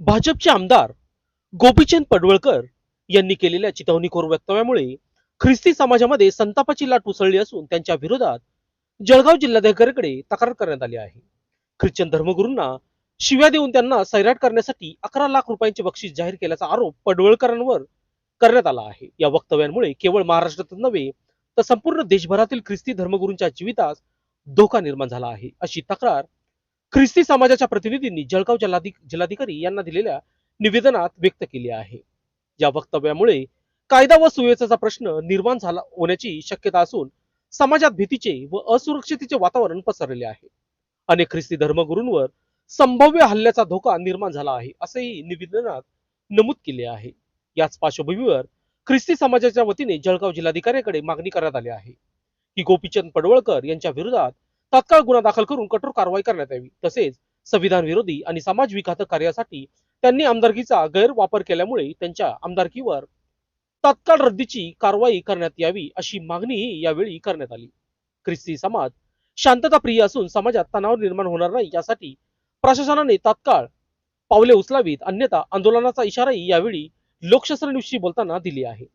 भाजपचे आमदार गोपीचंद पडवळकर यांनी केलेल्या चिथावणीखोर वक्तव्यामुळे ख्रिस्ती समाजामध्ये संतापाची लाट उसळली असून त्यांच्या विरोधात जळगाव जिल्हाधिकाऱ्यांकडे तक्रार करण्यात आली आहे. ख्रिश्चन धर्मगुरूंना शिव्या देऊन त्यांना सैराट करण्यासाठी 11 लाख रुपयांचे बक्षीस जाहीर केल्याचा आरोप पडवळकरांवर करण्यात आला आहे. या वक्तव्यांमुळे केवळ महाराष्ट्रातच नव्हे तर संपूर्ण देशभरातील ख्रिस्ती धर्मगुरूंच्या जीवितास धोका निर्माण झाला आहे, अशी तक्रार ख्रिस्ती समाजाच्या प्रतिनिधींनी जळगाव जिल्हाधिकारी यांना दिलेल्या निवेदनात व्यक्त केली आहे. या वक्तव्यामुळे कायदा व सुव्यवस्थेचा प्रश्न निर्माण झाला होण्याची शक्यता असून समाजात भीतीचे व असुरक्षिततेचे वातावरण पसरलेले आहे. अनेक ख्रिस्ती धर्मगुरूंवर संभाव्य हल्ल्याचा धोका निर्माण झाला आहे, असेही निवेदनात नमूद केले आहे. याच पार्श्वभूमीवर ख्रिस्ती समाजाच्या वतीने जळगाव जिल्हाधिकाऱ्यांकडे मागणी करण्यात आली आहे की गोपीचंद पडवळकर यांच्या विरोधात तात्काळ गुन्हा दाखल करून कठोर कारवाई करण्यात यावी. तसेच संविधान विरोधी आणि समाज विघातक कार्यासाठी त्यांनी आमदारकीचा गैरवापर केल्यामुळे त्यांच्या आमदारकीवर तात्काळ रद्दीची कारवाई करण्यात यावी, अशी मागणीही यावेळी करण्यात आली. ख्रिस्ती समाज शांतता प्रिय असून समाजात तणाव निर्माण होणार नाही यासाठी प्रशासनाने तात्काळ पावले उचलावीत, अन्यथा आंदोलनाचा इशाराही यावेळी लोकशास्त्र न्यूजशी बोलताना दिली आहे.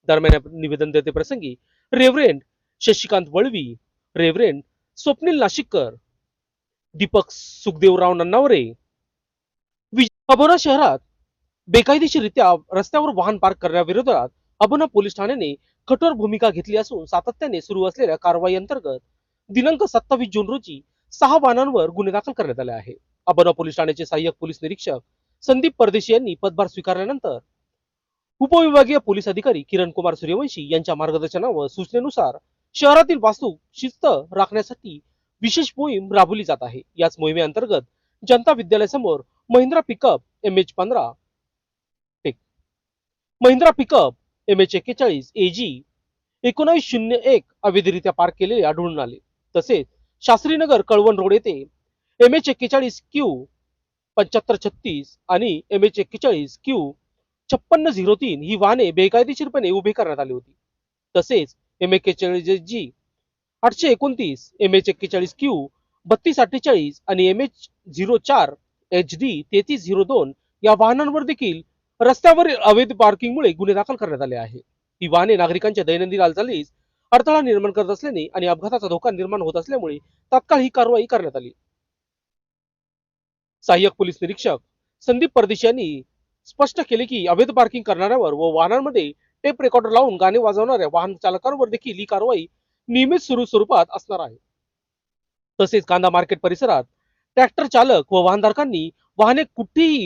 दरम्यान या निवेदन देते प्रसंगी रेव्हरेंड शशिकांत वळवी, रेव्हरेंड स्वप्नील नाशिककर, दीपक सुखदेवराव नन्नावरे, अबोना शहरात बेकायदेशीररित्या रस्त्यावर वाहन पार्क करण्याविरोधात अबोना पोलीस ठाण्याने कठोर भूमिका घेतली असून सातत्याने सुरू असलेल्या कारवाई अंतर्गत दिनांक 27 जून रोजी 6 वाहनांवर गुन्हे दाखल करण्यात आले आहे. अबोना पोलीस ठाण्याचे सहाय्यक पोलीस निरीक्षक संदीप परदेशी यांनी पदभार स्वीकारल्यानंतर उपविभागीय पोलीस अधिकारी किरण कुमार सूर्यवंशी यांच्या मार्गदर्शना व सूचनेनुसार शहरातील वाहतूक शिस्त राखण्यासाठी विशेष मोहीम राबवली जात आहे. याच मोहिमेअंतर्गत जनता विद्यालयासमोर Mahindra pickup MH15 Mahindra pickup MH41 AG 1901 अवैधरित्या पार्क केलेले आढळून आले. तसेच शास्त्रीनगर कळवण रोड येथे MH41Q 7536 आणि MH41Q 5603 ही वाहने बेकायदेशीरपणे उभी करण्यात आली होती. तसेच MH41G 829, MH41Q 3248 आणि MH04 HD 3302 या वाहनांवर देखील रस्त्यावर अवैध पार्किंगमुळे गुन्हे दाखल करण्यात आले आहे. ही वाहने नागरिकांच्या दैनंदिन हालचालीस अडथळा निर्माण करत असल्याने आणि अपघाताचा धोका निर्माण होत असल्यामुळे तात्काळ ही कारवाई करण्यात आली. सहाय्यक पोलीस निरीक्षक संदीप परदेशी यांनी स्पष्ट केले की अवैध पार्किंग करणाऱ्यावर व वाहनांमध्ये टेप रेकॉर्डर लावून गाणे वाजवणाऱ्या वाहन चालकांवर देखील ही कारवाई नियमित स्वरूपात असणार आहे. तसेच कांदा मार्केट परिसरात ट्रॅक्टर चालक व वाहनधारकांनी वाहने कुठेही